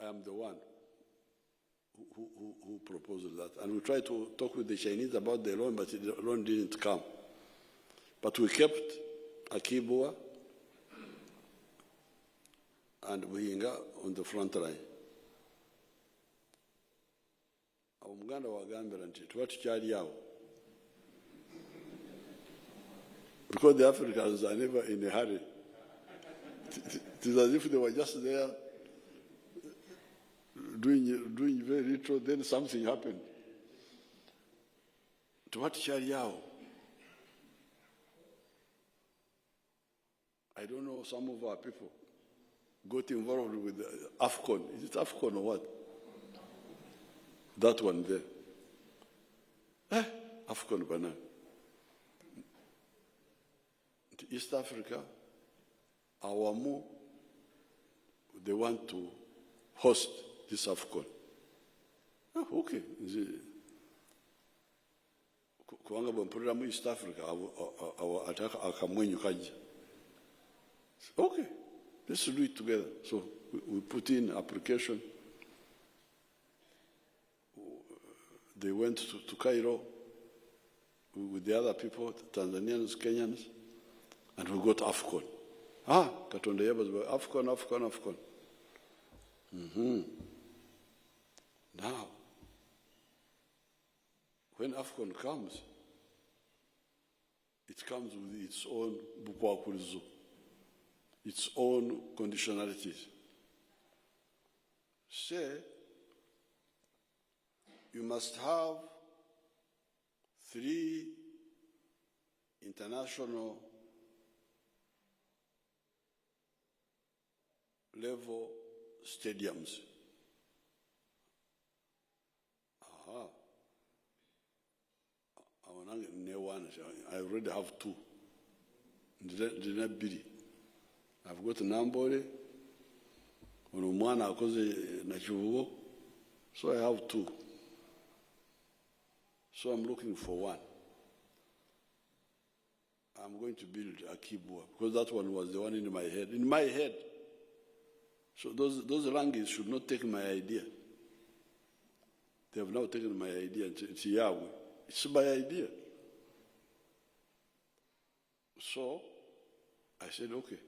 I am the one who proposed that. And we tried to talk with the Chinese about the loan, but the loan didn't come. But we kept Akibua and Buhinga on the front line. Omuganda wagambira nti tuba tukyali awo. Because the Africans are never in a hurry. It is as if they were just there doing very little, then something happened. Tuba tukyali awo. I don't know, some of our people got involved with AFCON. Is it AFCON or what? That one there. AFCON banana. East Africa, Awamu, they want to host this AFCON. Okay. Kuanga bampuriramu East Africa, akamwenyu kaji. Okay, let's do it together. So we put in application. They went to Cairo with the other people, Tanzanians, Kenyans, and we got AFCON. Katonda yabaza AFCON. Now, when AFCON comes, it comes with its own bukwakulizo, its own conditionalities. Say, you must have 3 international level stadiums. I already have 2. I've got Nambole, Onumwana akoze Nachivugo, so I have 2. So I'm looking for 1. I'm going to build Akibua, because that one was the one in my head. In my head. So those Rangis should not take my idea. They have now taken my idea. It's Yahweh. It's my idea. So I said, okay,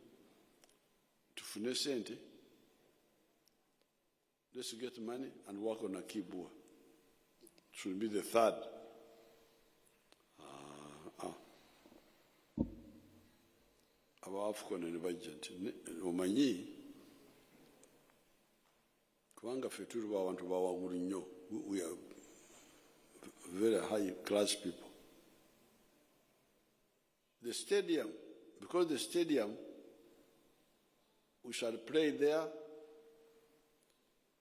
tufune sente, let's get money and work on Akibua. It should be the 3rd. About AFCON and budget. Omanyi, kubanga feturu bawantu bawagulu nnyo. We are very high class people. The stadium, because the stadium, we shall play there,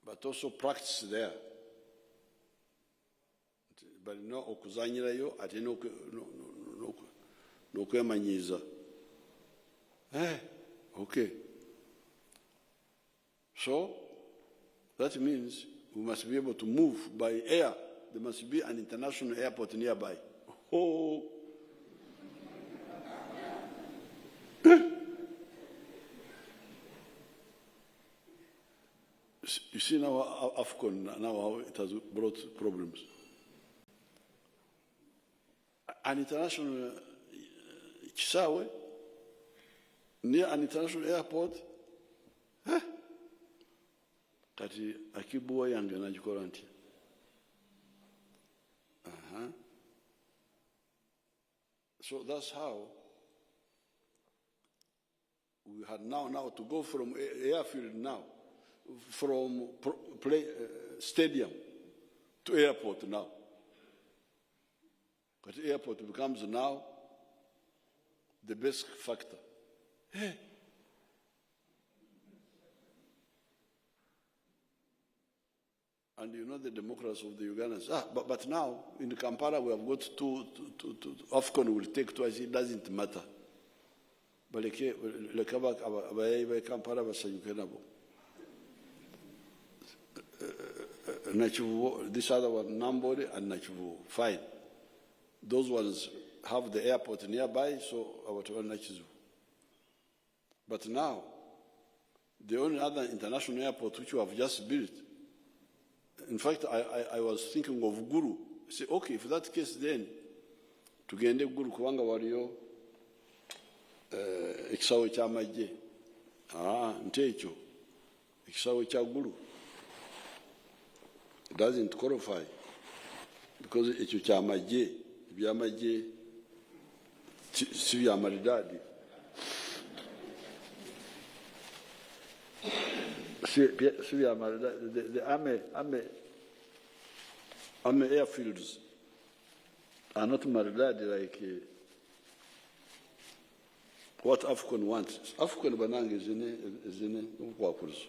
but also practice there. But no okuzanyirayo ate n'okwemanyiiza. Okay. So that means we must be able to move by air. There must be an international airport nearby. You see now AFCON, now how it has brought problems. An international Chisawe, near an international airport, kati Akibua yange najikola nti. So that's how we had now to go from airfield now, from stadium to airport now. But airport becomes now the best factor. And you know the Democrats of the Ugandans. But now in Kampala we have got two AFCON will take twice. It doesn't matter. But Kampala this other one, Nambole and Nachivu, fine. Those ones have the airport nearby, so our Nachivu. But now the only other international airport which we have just built. In fact, I was thinking of Gulu. I say, okay, if that's the case, then tugende Gulu kubanga waliyo ekisawo ky'amagye. Nte ekyo ekisawo kya Gulu. It doesn't qualify because ekyo ky'amagye, eby'amagye si bya maridadi. The army airfields are not maridadi like what African wants. African banang is in ukwakulizo.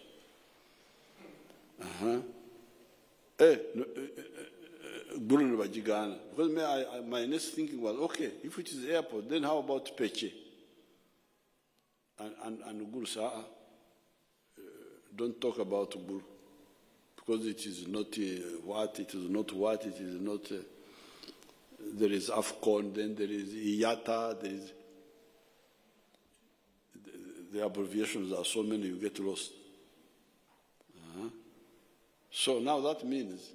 Gulu bajigana. Because my next thinking was, okay, if it is airport, then how about Peche? And Gulu said, don't talk about Gulu. Because it is not what, it is not what, it is not. There is AFCON, then there is IATA, there is. The abbreviations are so many, you get lost. So now that means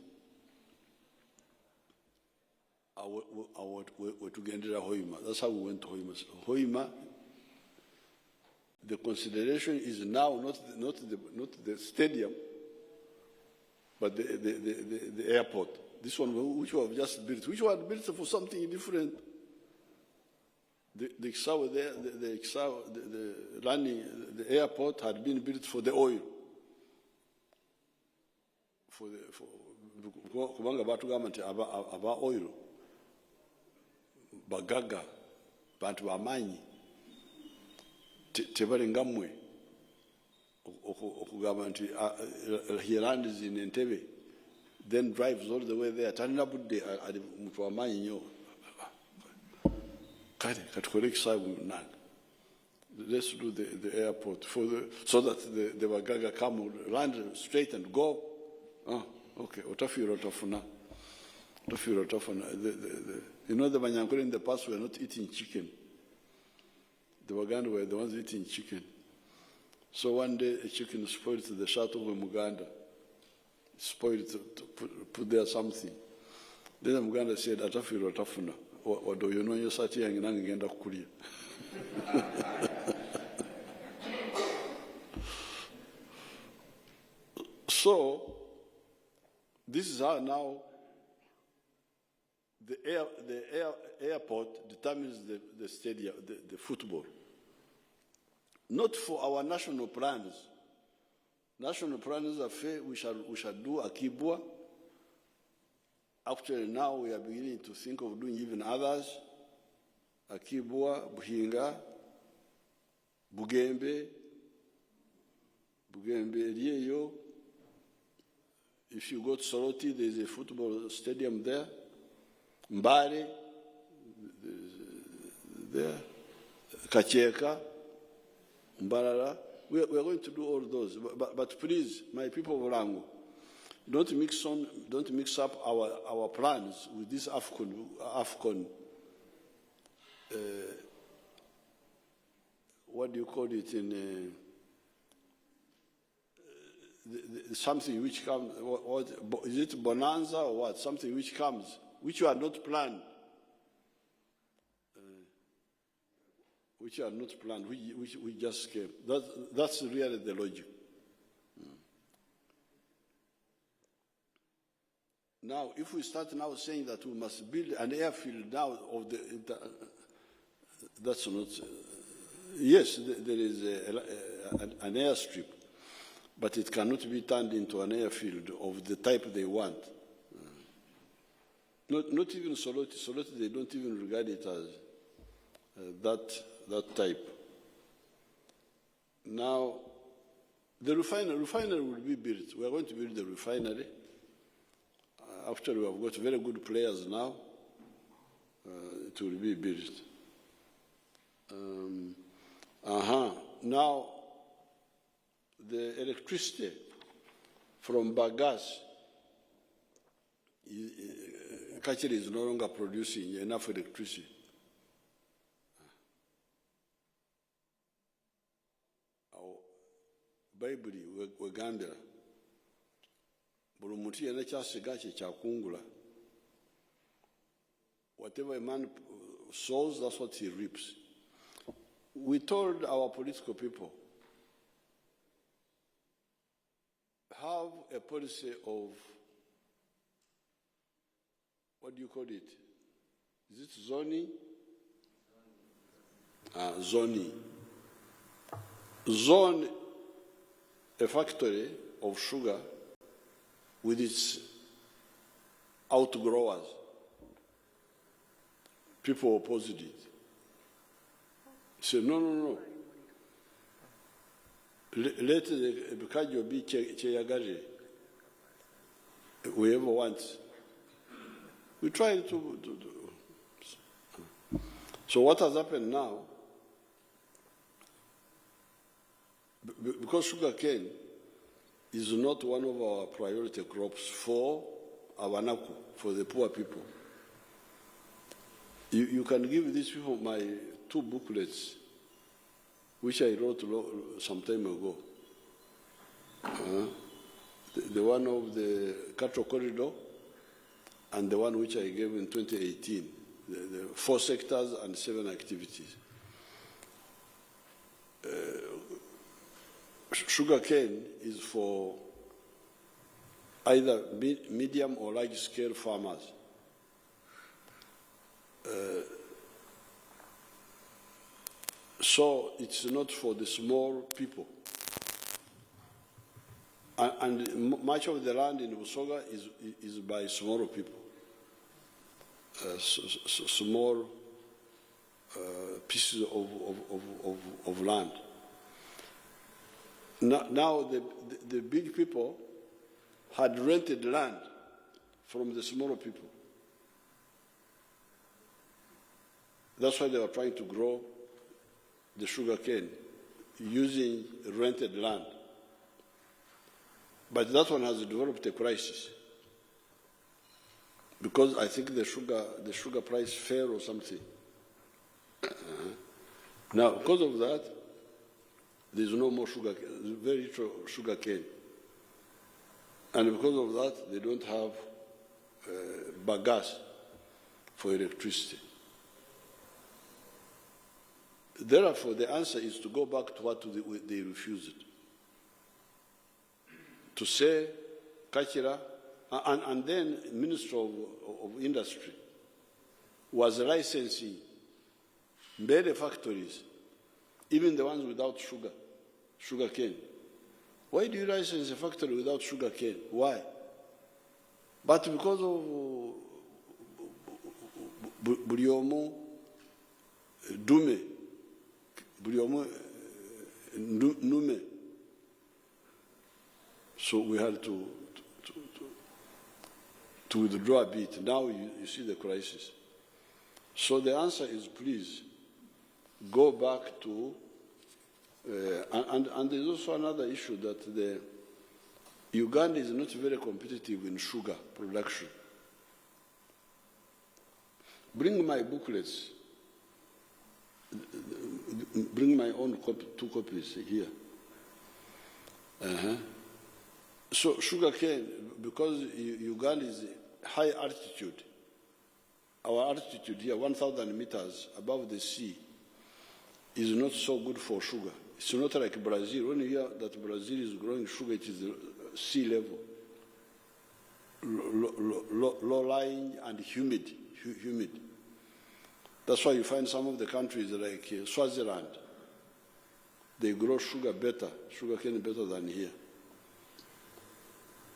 we're to get Hoima. That's how we went to Hoima. Hoima, the consideration is now not the stadium, but the airport. This one, which we have just built, which we had built for something different. The airport had been built for the oil. Kubanga batugamba nti aba oil bagaga bantu bamanyi tebalinga mmwe okugamba nti he lands in Entebbe, then drives all the way there. Talina budde ali muntu wamanyi nnyo. Let's do the airport so that the Wagaga come land straight and go. Okay. Otafuna. You know the Banyankole in the past were not eating chicken. The Waganda were the ones eating chicken. So one day a chicken spoiled the shuttle of Uganda. Spoiled to put there something. Then Uganda said, Otafuna. Or do you know you're such young and end up Korea? So, this is how now the airport determines the stadium, the football. Not for our national plans. National plans are fair, we shall do Akibwa. Actually, now we are beginning to think of doing even others. Akibwa, Buhinga, Bugembe, Rieyo. If you go to Soroti, there is a football stadium there. Mbare, there. Kacheka, Mbarara. We are going to do all those. But please, my people of Orango, don't mix up our plans with this AFCON. What do you call it in something which comes? What is it, bonanza or what? Something which comes, which you are not planned, which just came. That's really the logic. Now, if we start now saying that we must build an airfield now of that's not. Yes, there is an airstrip, but it cannot be turned into an airfield of the type they want. Not even Soroti. Soroti, they don't even regard it as that type. Now, the refinery will be built. We are going to build the refinery. After we have got very good players now, it will be built. Now, the electricity from Bagas, Kachiri is no longer producing enough electricity. Bayibuli wegambira buli muntu yena kyasiga kye kyakungula. Whatever a man sows, that's what he reaps. We told our political people, have a policy of, what do you call it? Is it zoning? Zoning. Zone a factory of sugar with its outgrowers. People opposed it. Say, no. Let the Bikajo be Cheyagari. Whoever wants. We try to. So what has happened now, because sugar cane is not one of our priority crops for our Naku, for the poor people. You can give these people my 2 booklets, which I wrote some time ago. The one of the cattle corridor and the one which I gave in 2018, the 4 sectors and 7 activities. Sugar cane is for either medium or large-scale farmers. So it's not for the small people. And much of the land in Busoga is by small people. Small pieces of land. Now the big people had rented land from the smaller people. That's why they were trying to grow the sugar cane using rented land. But that one has developed a crisis because I think the sugar price fell or something. Now, because of that, there's no more sugar cane, very little sugar cane. And because of that, they don't have bagasse for electricity. Therefore, the answer is to go back to what they refused. To say, Kachira, and then Minister of Industry was licensing many factories, even the ones without sugar cane. Why do you license a factory without sugar cane? Why? But because of Buliomo Dume, Buliomo Nume. So we had to withdraw a bit. Now you see the crisis. So the answer is please go back to, and there's also another issue that the Uganda is not very competitive in sugar production. Bring my booklets. Bring my own 2 copies here. So sugar cane, because Uganda is high altitude, our altitude here, 1,000 meters above the sea, is not so good for sugar. It's not like Brazil. When you hear that Brazil is growing sugar, it is sea level, low-lying and humid. That's why you find some of the countries like Swaziland, they grow sugar cane better than here.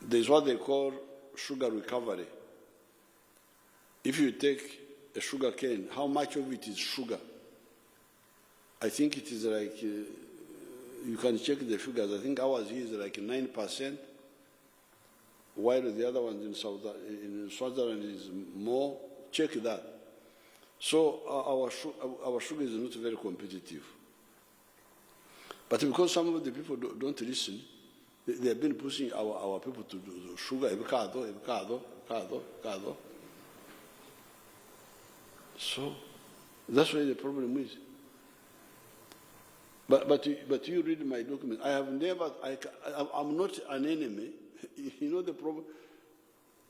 There's what they call sugar recovery. If you take a sugar cane, how much of it is sugar? I think it is like, you can check the figures. I think ours here is like 9%, while the other ones in Swaziland is more. Check that. So our sugar is not very competitive. But because some of the people don't listen, they have been pushing our people to do sugar, avocado. So that's where the problem is. But you read my document. I have never. I'm not an enemy. You know the problem.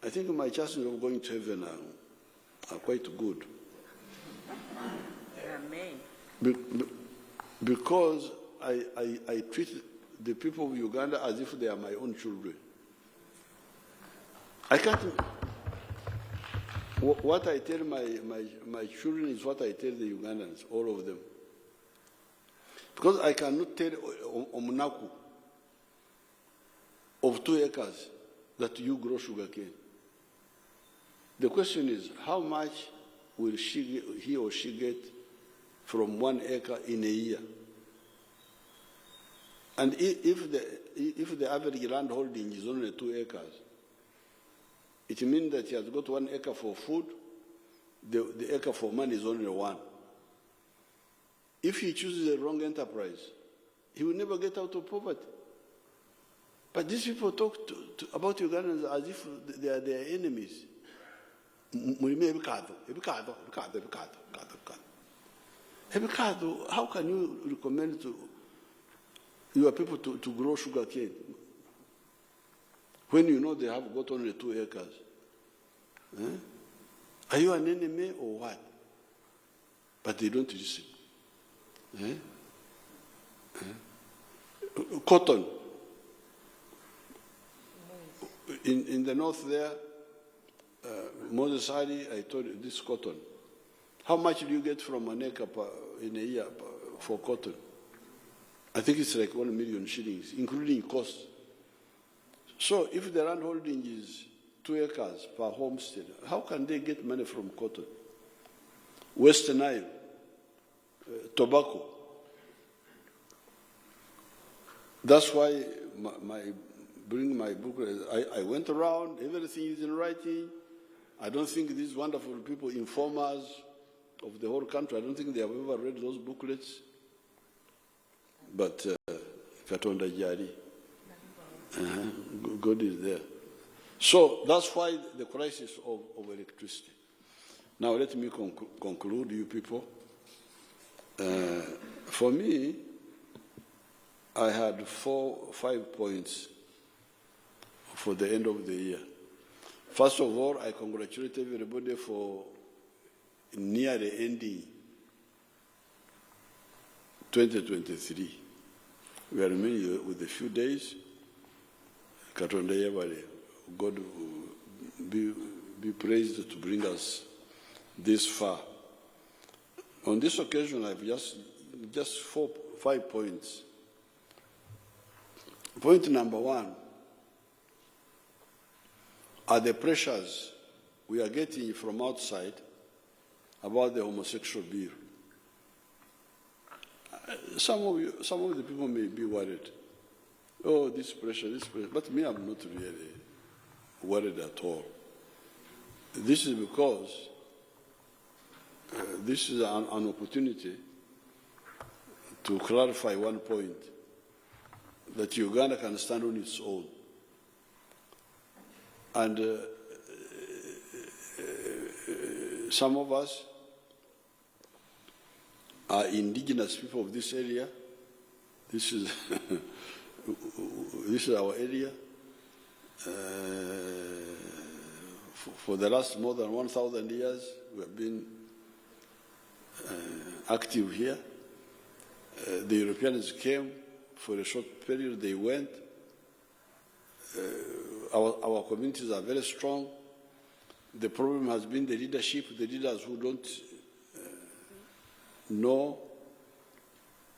I think my chances of going to heaven are quite good. Amen. Because I treat the people of Uganda as if they are my own children. I can't. What I tell my children is what I tell the Ugandans, all of them. Because I cannot tell Omunaku of 2 acres that you grow sugarcane. The question is, how much will he or she get from 1 acre in a year? And if the average land holding is only 2 acres, it means that he has got 1 acre for food, the acre for money is only 1. If he chooses the wrong enterprise, he will never get out of poverty. But these people talk about Ugandans as if they are their enemies. How can you recommend to your people to grow sugarcane when you know they have got only 2 acres? Are you an enemy or what? But they don't listen. Cotton. In the north there, Moses Hari, I told you this cotton. How much do you get from an acre in a year for cotton? I think it's like 1 million shillings, including costs. So if the land holding is 2 acres per homestead, how can they get money from cotton? Western Nile, tobacco. That's why bring my book. I went around, everything is in writing. I don't think these wonderful people, informers of the whole country, I don't think they have ever read those booklets. But Katonda Jari, God is there. So that's why the crisis of electricity. Now let me conclude, you people. For me, I had 5 points for the end of the year. First of all, I congratulate everybody for near the ending 2023. We are remaining with a few days. Katonda Yebale, God be praised to bring us this far. On this occasion, I have just 5 points. Point number 1 are the pressures we are getting from outside about the homosexual bill. Some of the people may be worried. Oh, this pressure. But me, I'm not really worried at all. This is because this is an opportunity to clarify one point, that Uganda can stand on its own. And some of us are indigenous people of this area. This is this is our area. For the last more than 1,000 years, we have been active here. The Europeans came for a short period, they went. Our communities are very strong. The problem has been the leadership, the leaders who don't know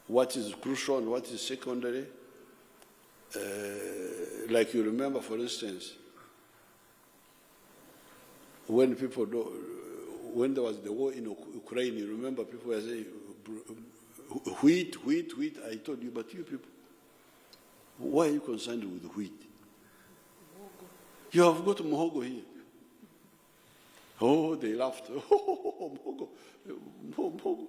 what is crucial and what is secondary. Like you remember, for instance, when there was the war in Ukraine, you remember people were saying, wheat. I told you, but you people, why are you concerned with wheat? You have got muhogo here. Oh, they laughed. Oh, muhogo.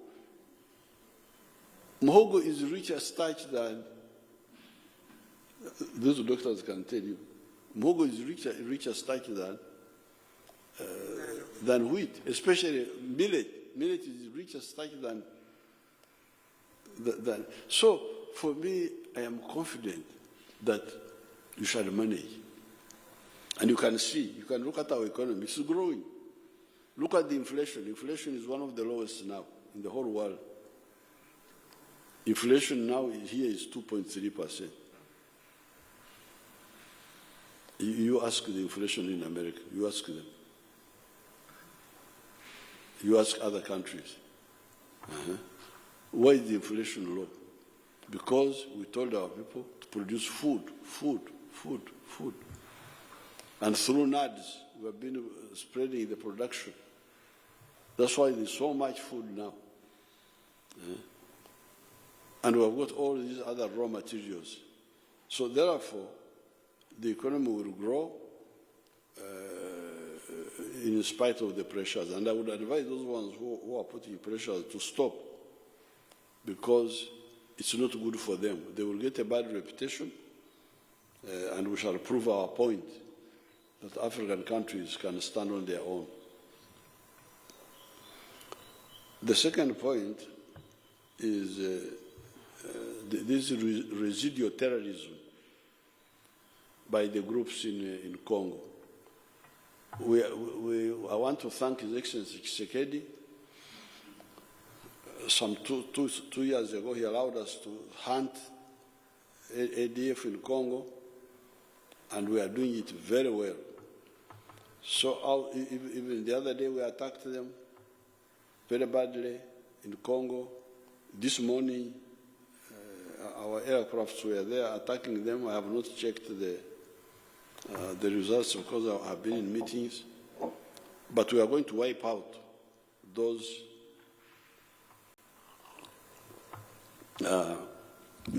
Muhogo is richer starch than, those doctors can tell you, muhogo is richer starch than wheat, especially millet. Millet is richer starch So for me, I am confident that you shall manage. And you can see, you can look at our economy, it's growing. Look at the inflation. Inflation is one of the lowest now in the whole world. Inflation now here is 2.3%. You ask the inflation in America, you ask them. You ask other countries. Why is the inflation low? Because we told our people to produce food. And through NADS, we have been spreading the production. That's why there's so much food now. And we have got all these other raw materials. So therefore, the economy will grow in spite of the pressures. And I would advise those ones who are putting pressures to stop, because it's not good for them. They will get a bad reputation, and we shall prove our point that African countries can stand on their own. The second point is this residual terrorism by the groups in Congo. I want to thank His Excellency Tshisekedi. Some two years ago, he allowed us to hunt ADF in Congo, and we are doing it very well. So even the other day, we attacked them very badly in Congo. This morning, our aircrafts were there attacking them. I have not checked the results because I have been in meetings. But we are going to wipe out those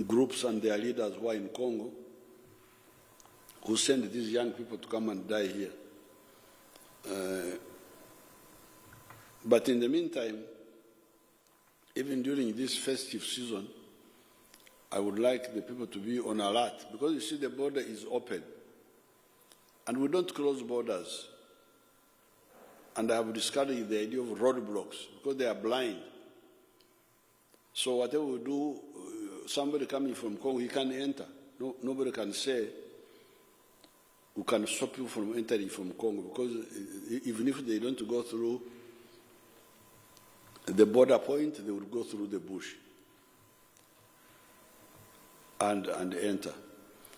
groups and their leaders who are in Congo, who send these young people to come and die here. But in the meantime, even during this festive season, I would like the people to be on alert, because you see the border is open. And we don't close borders. And I have discouraged the idea of roadblocks, because they are blind. So whatever we do, somebody coming from Congo, he can enter. Nobody can say we can stop you from entering from Congo, because even if they don't go through the border point, they will go through the bush and enter.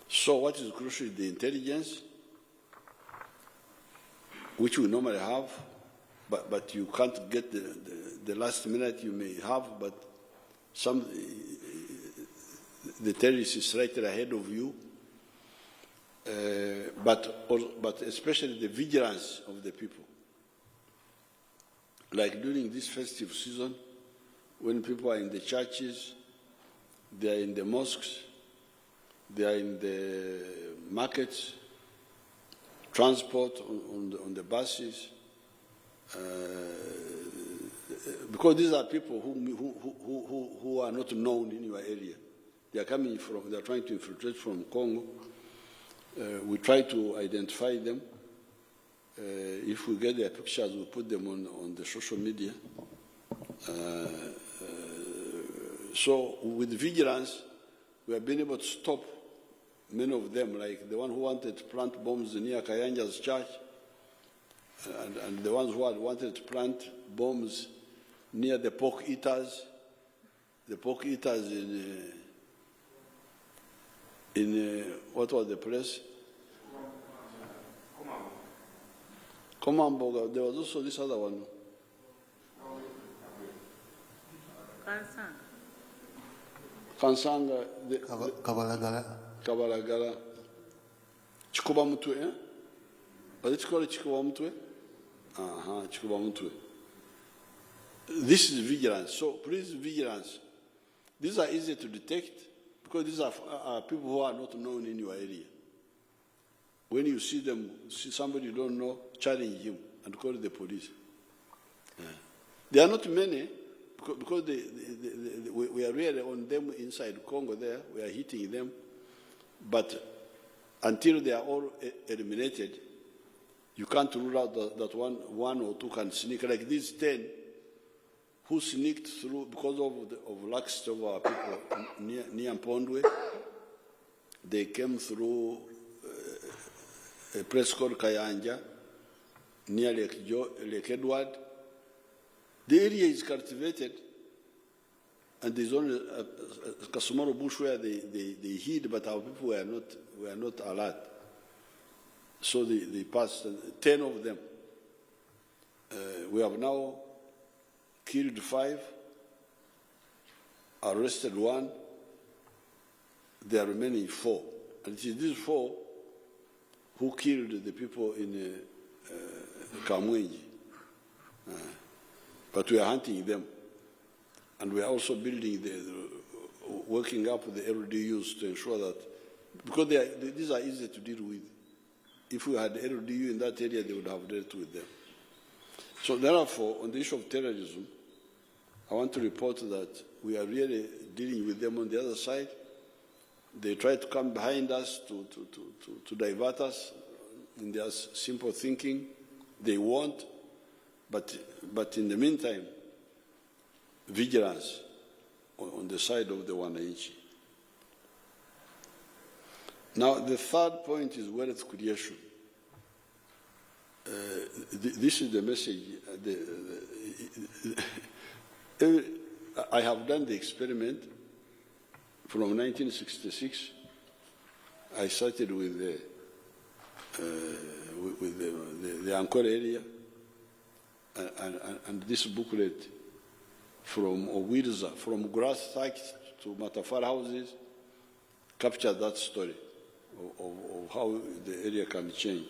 So what is crucial is the intelligence, which we normally have, but you can't get the last minute you may have, but the terrorist is right ahead of you. But especially the vigilance of the people. Like during this festive season, when people are in the churches, they are in the mosques, they are in the markets, transport on the buses, because these are people who are not known in your area. They are coming from, they are trying to infiltrate from Congo. We try to identify them. If we get their pictures, we put them on the social media. So with vigilance, we have been able to stop many of them, like the one who wanted to plant bombs near Kayanja's church, and the ones who had wanted to plant bombs near the pork eaters in what was the place? Komamboga. There was also this other one. Kansanga. Kabalagala. Chikuba Mutwe, eh? Was it called Chikuba Mutwe? Chikuba Mutwe. This is vigilance. So please, vigilance. These are easy to detect, because these are people who are not known in your area. When you see them, see somebody you don't know, challenge him and call the police. There are not many, because we are really on them inside Congo there. We are hitting them. But until they are all eliminated, you can't rule out that one or two can sneak. Like these 10 who sneaked through because of laxity of our people near Mpondwe. They came through a place called Kayanja, near Lake Edward. The area is cultivated, and there's only a Kasumaro bush where they hid, but our people were not alert. So they passed 10 of them. We have now killed 5, arrested 1. There are remaining 4. And it is these 4 who killed the people in Kamwenji. But we are hunting them. And we are also building, working up the LDUs to ensure that, because these are easy to deal with. If we had LDU in that area, they would have dealt with them. So therefore, on the issue of terrorism, I want to report that we are really dealing with them on the other side. They try to come behind us to divert us in their simple thinking. They won't, but in the meantime, vigilance on the side of the Wananchi. Now, the third point is wealth creation. This is the message. I have done the experiment from 1966. I started with the Ankole area, and this booklet from Owiriza, from grass sites to Matafara houses, captured that story of how the area can change.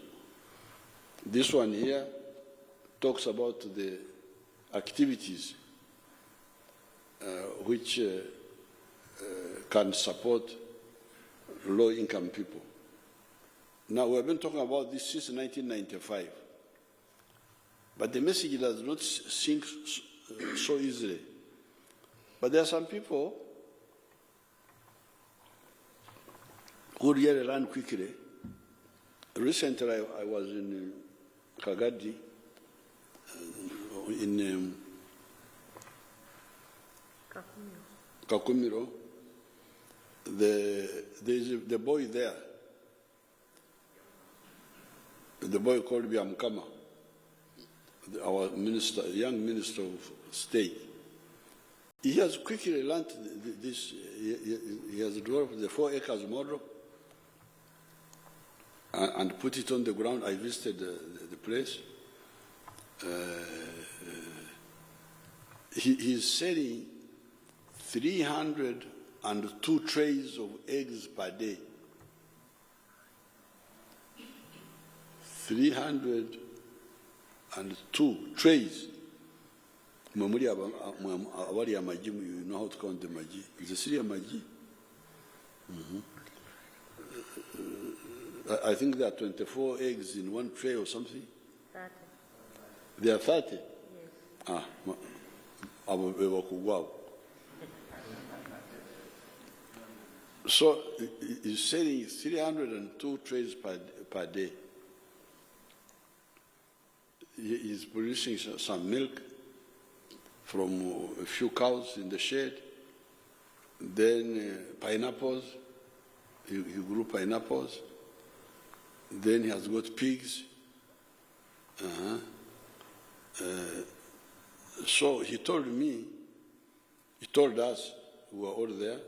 This one here talks about the activities which can support low-income people. Now, we have been talking about this since 1995, but the message does not sink so easily. But there are some people who really run quickly. Recently, I was in Kagadi, in Kakumiro. There's the boy there, the boy called Byamkama, our minister, young minister of state. He has quickly learned this. He has developed the 4 acres model and put it on the ground. I visited the place. He's selling 302 trays of eggs per day. 302 trays. You know how to count the magi. Is it serious magi? I think there are 24 eggs in one tray or something. 30. There are 30? Yes. So he's selling 302 trays per day. He's producing some milk from a few cows in the shed. Then pineapples. He grew pineapples. Then he has got pigs. So he told us, we were all there,